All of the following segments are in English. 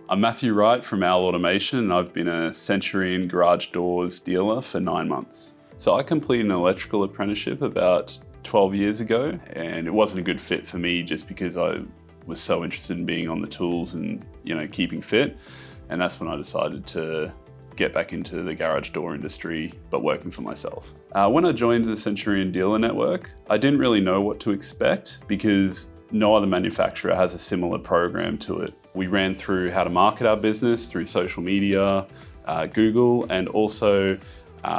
I'm Matthew Wright from Owl Automation, and I've been a Centurion Garage Doors dealer for 9 months. So I completed an electrical apprenticeship about 12 years ago, and it wasn't a good fit for me just because I was so interested in being on the tools and keeping fit. And that's when I decided to get back into the garage door industry, but working for myself. When I joined the Centurion dealer network, I didn't really know what to expect because no other manufacturer has a similar program to it. We ran through how to market our business through social media, Google, and also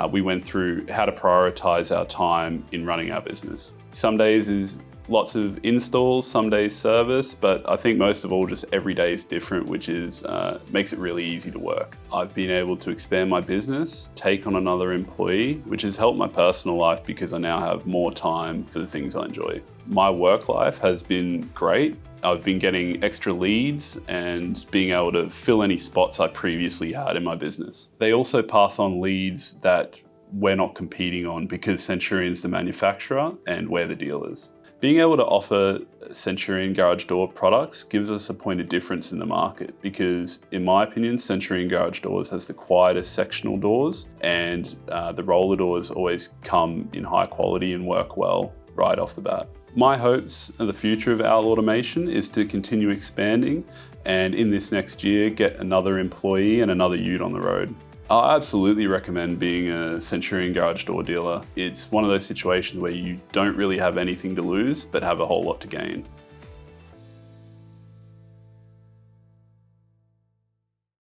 we went through how to prioritize our time in running our business. Some days is lots of installs, some days service, but I think most of all just every day is different, which is makes it really easy to work. I've been able to expand my business, take on another employee, which has helped my personal life because I now have more time for the things I enjoy. My work life has been great. I've been getting extra leads and being able to fill any spots I previously had in my business. They also pass on leads that we're not competing on because Centurion's the manufacturer and we're the dealers. Being able to offer Centurion Garage Door products gives us a point of difference in the market because, in my opinion, Centurion Garage Doors has the quietest sectional doors, and the roller doors always come in high quality and work well right off the bat. My hopes of the future of Owl Automation is to continue expanding and in this next year get another employee and another ute on the road. I absolutely recommend being a Centurion Garage Door dealer. It's one of those situations where you don't really have anything to lose, but have a whole lot to gain.